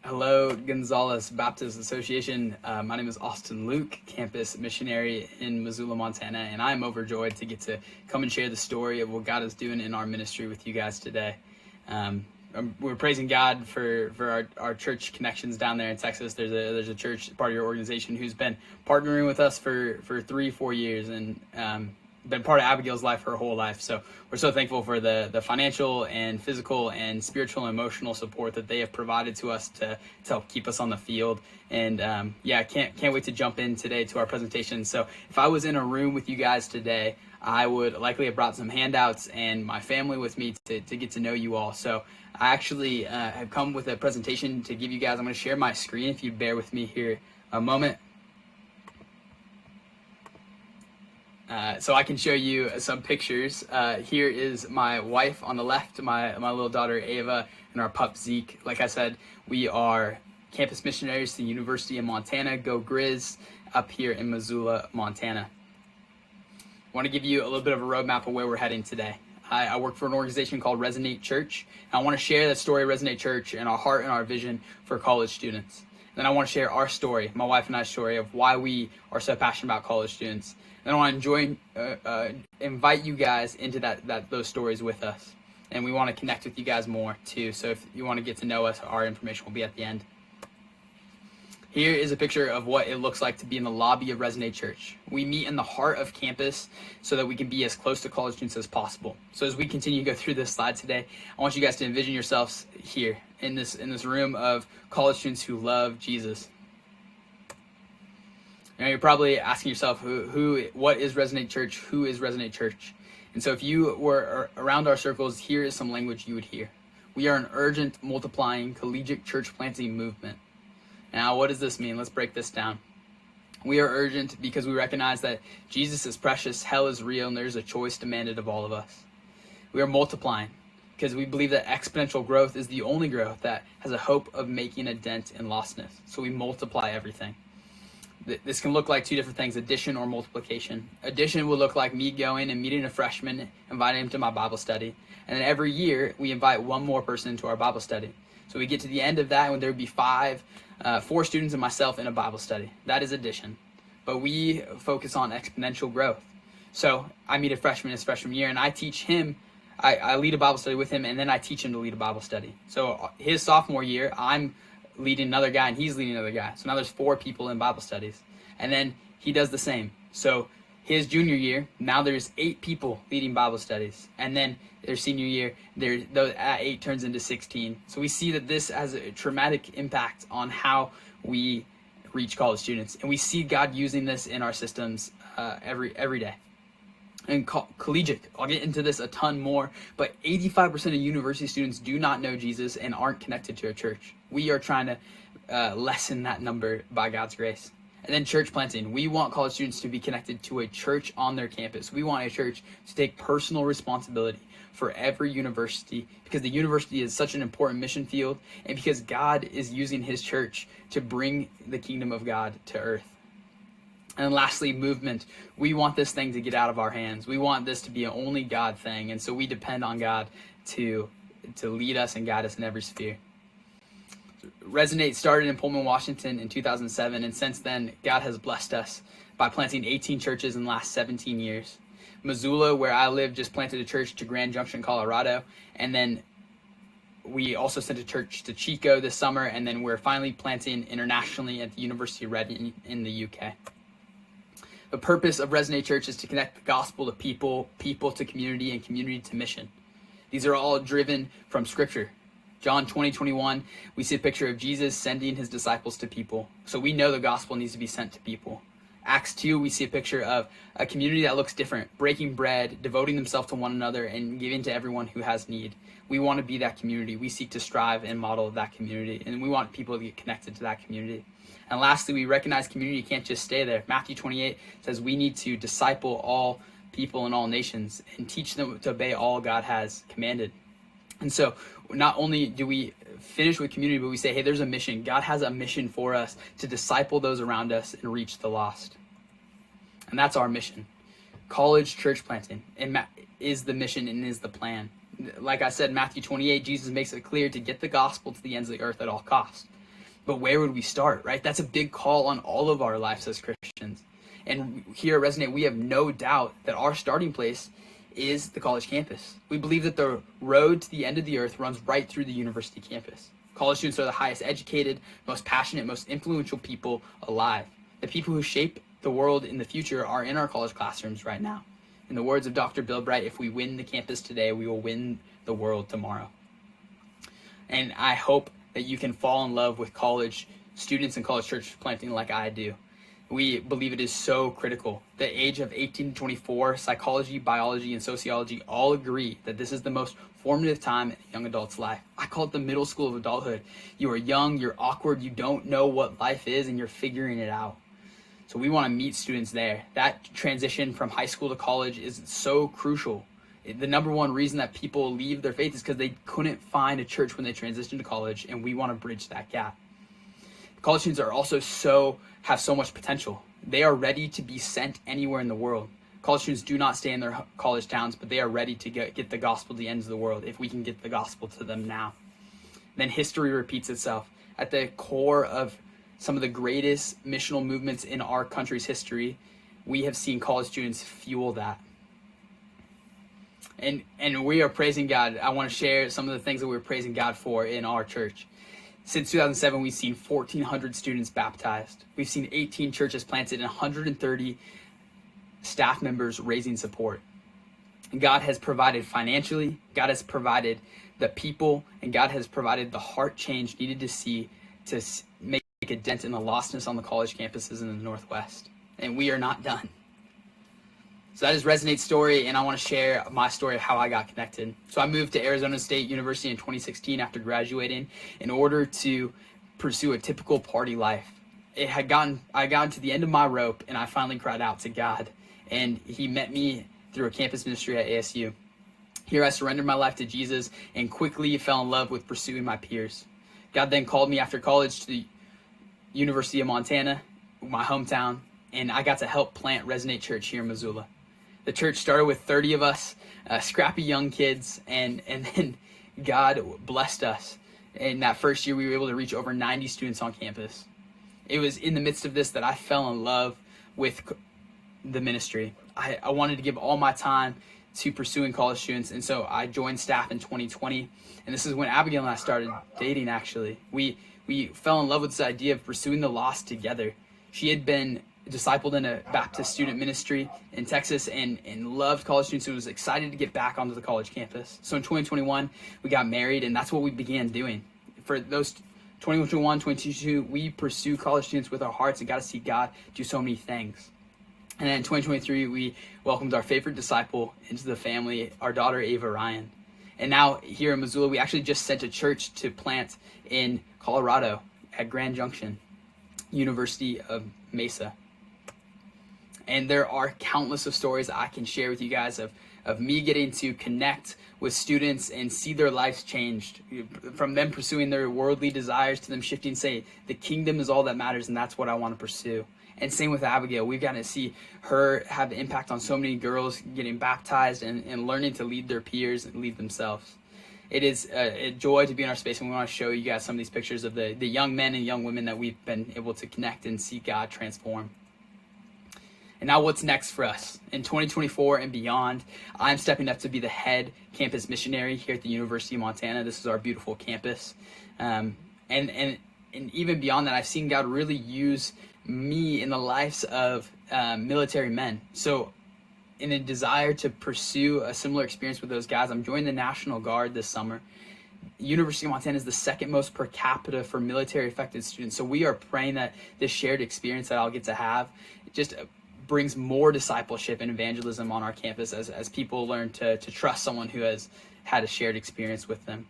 Hello, Gonzales Baptist Association. My name is Austin Lüeck, campus missionary in Missoula, Montana, and I'm overjoyed to get to come and share the story of what God is doing in our ministry with you guys today. We're praising God for our church connections down there in Texas. There's a church, part of your organization, who's been partnering with us for 3-4 years and been part of Abigail's life her whole life. So we're so thankful for the financial and physical and spiritual and emotional support that they have provided to us to help keep us on the field. And can't wait to jump in today to our presentation. So if I was in a room with you guys today, I would likely have brought some handouts and my family with me to get to know you all. So I actually have come with a presentation to give you guys. I'm going to share my screen if you bear with me here a moment. So I can show you some pictures. Here is my wife on the left, my little daughter Ava, and our pup Zeke. Like I said, we are campus missionaries to the University of Montana, Go Grizz, up here in Missoula, Montana. I want to give you a little bit of a roadmap of where we're heading today. I work for an organization called Resonate Church. And I want to share that story of Resonate Church and our heart and our vision for college students. Then I want to share our story, my wife and I's story, of why we are so passionate about college students. And I want to invite you guys into those stories with us. And we want to connect with you guys more too. So if you want to get to know us, our information will be at the end. Here is a picture of what it looks like to be in the lobby of Resonate Church. We meet in the heart of campus so that we can be as close to college students as possible. So as we continue to go through this slide today, I want you guys to envision yourselves here in this room of college students who love Jesus. Now you're probably asking yourself, what is Resonate Church? Who is Resonate Church? And so if you were around our circles, here is some language you would hear. We are an urgent, multiplying, collegiate church planting movement. Now, what does this mean? Let's break this down. We are urgent because we recognize that Jesus is precious, hell is real, and there's a choice demanded of all of us. We are multiplying because we believe that exponential growth is the only growth that has a hope of making a dent in lostness. So we multiply everything. This can look like two different things, addition or multiplication. Addition would look like me going and meeting a freshman, inviting him to my Bible study. And then every year, we invite one more person into our Bible study. So we get to the end of that, when there would be 4 students and myself in a Bible study. That is addition. But we focus on exponential growth. So I meet a freshman his freshman year, and I teach him, I lead a Bible study with him, and then I teach him to lead a Bible study. So his sophomore year, I'm leading another guy, and he's leading another guy. So now there's 4 people in Bible studies. And then he does the same. So his junior year, now there's 8 people leading Bible studies. And then their senior year, that 8 turns into 16. So we see that this has a traumatic impact on how we reach college students. And we see God using this in our systems every day. And collegiate, I'll get into this a ton more, but 85% of university students do not know Jesus and aren't connected to a church. We are trying to lessen that number by God's grace. And then church planting. We want college students to be connected to a church on their campus. We want a church to take personal responsibility for every university, because the university is such an important mission field, and because God is using his church to bring the kingdom of God to earth. And lastly, movement. We want this thing to get out of our hands. We want this to be an only God thing, and so we depend on God to lead us and guide us in every sphere. Resonate started in Pullman, Washington in 2007, and since then, God has blessed us by planting 18 churches in the last 17 years. Missoula, where I live, just planted a church to Grand Junction, Colorado, and then we also sent a church to Chico this summer, and then we're finally planting internationally at the University of Reading in the UK. The purpose of Resonate Church is to connect the gospel to people, people to community, and community to mission. These are all driven from Scripture. John 20:21, we see a picture of Jesus sending his disciples to people. So we know the gospel needs to be sent to people. Acts 2, we see a picture of a community that looks different, breaking bread, devoting themselves to one another, and giving to everyone who has need. We want to be that community. We seek to strive and model that community, and we want people to get connected to that community. And lastly, we recognize community can't just stay there. Matthew 28 says we need to disciple all people in all nations and teach them to obey all God has commanded. And so not only do we finish with community, but we say, hey, there's a mission. God has a mission for us to disciple those around us and reach the lost. And that's our mission. College church planting is the mission and is the plan. Like I said, Matthew 28, Jesus makes it clear to get the gospel to the ends of the earth at all costs. But where would we start, right? That's a big call on all of our lives as Christians. And here at Resonate, we have no doubt that our starting place is the college campus. We believe that the road to the end of the earth runs right through the university campus. College students are the highest educated, most passionate, most influential people alive. The people who shape the world in the future are in our college classrooms right now. In the words of Dr. Bill Bright, if we win the campus today, we will win the world tomorrow. And I hope that you can fall in love with college students and college church planting like I do. We believe it is so critical. The age of 18 to 24, psychology, biology, and sociology all agree that this is the most formative time in a young adult's life. I call it the middle school of adulthood. You are young, you're awkward, you don't know what life is, and you're figuring it out. So we want to meet students there. That transition from high school to college is so crucial. The number one reason that people leave their faith is because they couldn't find a church when they transitioned to college, and we want to bridge that gap. College students are also have so much potential. They are ready to be sent anywhere in the world. College students do not stay in their college towns, but they are ready to get the gospel to the ends of the world if we can get the gospel to them now. Then history repeats itself. At the core of some of the greatest missional movements in our country's history, we have seen college students fuel that. And we are praising God. I want to share some of the things that we're praising God for in our church. Since 2007, we've seen 1,400 students baptized. We've seen 18 churches planted and 130 staff members raising support. And God has provided financially, God has provided the people, and God has provided the heart change needed to see to make a dent in the lostness on the college campuses in the Northwest. And we are not done. So that is Resonate's story, and I want to share my story of how I got connected. So I moved to Arizona State University in 2016 after graduating in order to pursue a typical party life. I got to the end of my rope, and I finally cried out to God, and he met me through a campus ministry at ASU. Here I surrendered my life to Jesus and quickly fell in love with pursuing my peers. God then called me after college to the University of Montana, my hometown, and I got to help plant Resonate Church here in Missoula. The church started with 30 of us, scrappy young kids, and then God blessed us. In that first year, we were able to reach over 90 students on campus. It was in the midst of this that I fell in love with the ministry. I wanted to give all my time to pursuing college students, and so I joined staff in 2020, and this is when Abigail and I started dating, actually. We fell in love with this idea of pursuing the lost together. She had been discipled in a Baptist student ministry in Texas and loved college students and was excited to get back onto the college campus. So in 2021, we got married, and that's what we began doing. For those 2021, 2022, we pursue college students with our hearts and got to see God do so many things. And then in 2023, we welcomed our favorite disciple into the family, our daughter, Ava Ryan. And now here in Missoula, we actually just sent a church to plant in Colorado at Grand Junction, University of Mesa. And there are countless of stories I can share with you guys of me getting to connect with students and see their lives changed, from them pursuing their worldly desires to them shifting, say, the kingdom is all that matters, and that's what I want to pursue. And same with Abigail. We've gotten to see her have the impact on so many girls getting baptized and learning to lead their peers and lead themselves. It is a joy to be in our space, and we want to show you guys some of these pictures of the young men and young women that we've been able to connect and see God transform. And now what's next for us? In 2024 and beyond, I'm stepping up to be the head campus missionary here at the University of Montana. This is our beautiful campus. And even beyond that, I've seen God really use me in the lives of military men. So in a desire to pursue a similar experience with those guys, I'm joining the National Guard this summer. University of Montana is the second most per capita for military affected students. So we are praying that this shared experience that I'll get to have just brings more discipleship and evangelism on our campus as people learn to trust someone who has had a shared experience with them.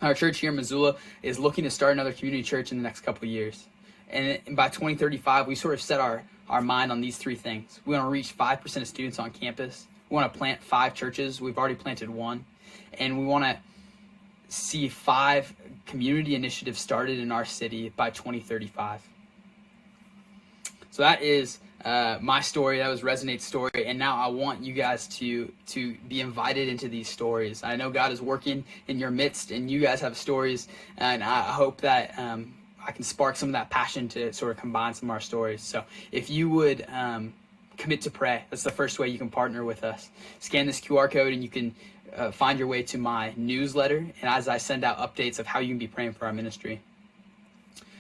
Our church here in Missoula is looking to start another community church in the next couple of years. And by 2035, we sort of set our mind on these three things. We want to reach 5% of students on campus. We want to plant 5 churches. We've already planted 1. And we want to see 5 community initiatives started in our city by 2035. So that is my story. That was Resonate's story. And now I want you guys to be invited into these stories. I know God is working in your midst, and you guys have stories. And I hope that I can spark some of that passion to sort of combine some of our stories. So if you would commit to pray, that's the first way you can partner with us. Scan this QR code and you can find your way to my newsletter, and as I send out updates of how you can be praying for our ministry.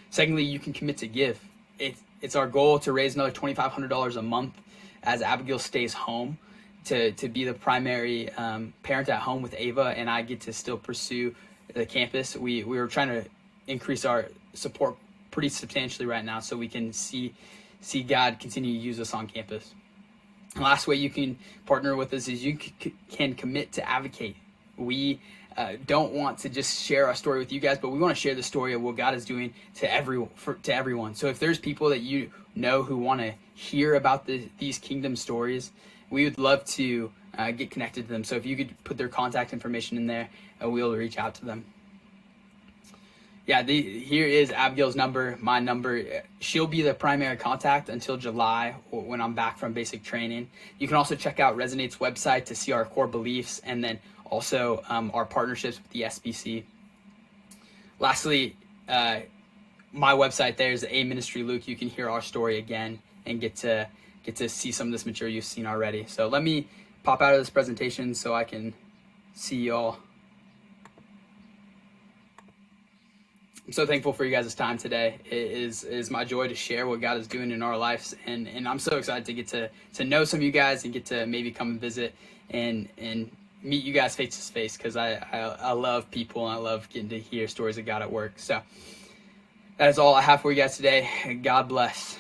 Secondly, you can commit to give. It's our goal to raise another $2,500 a month as Abigail stays home to be the primary parent at home with Ava, and I get to still pursue the campus. We were trying to increase our support pretty substantially right now so we can see God continue to use us on campus. The last way you can partner with us is you can commit to advocate. We don't want to just share our story with you guys, but we want to share the story of what God is doing to everyone. So if there's people that you know who want to hear about these kingdom stories, we would love to get connected to them. So if you could put their contact information in there, we'll reach out to them. Yeah, here is Abigail's number, my number. She'll be the primary contact until July when I'm back from basic training. You can also check out Resonate's website to see our core beliefs and then also our partnerships with the SBC. Lastly, my website there is A Ministry Lüeck. You can hear our story again and get to see some of this material you've seen already. So let me pop out of this presentation so I can see y'all. I'm so thankful for you guys' time today. It is my joy to share what God is doing in our lives, and I'm so excited to get to know some of you guys and get to maybe come and visit and meet you guys face to face, because I love people and I love getting to hear stories of God at work. So that is all I have for you guys today. God bless.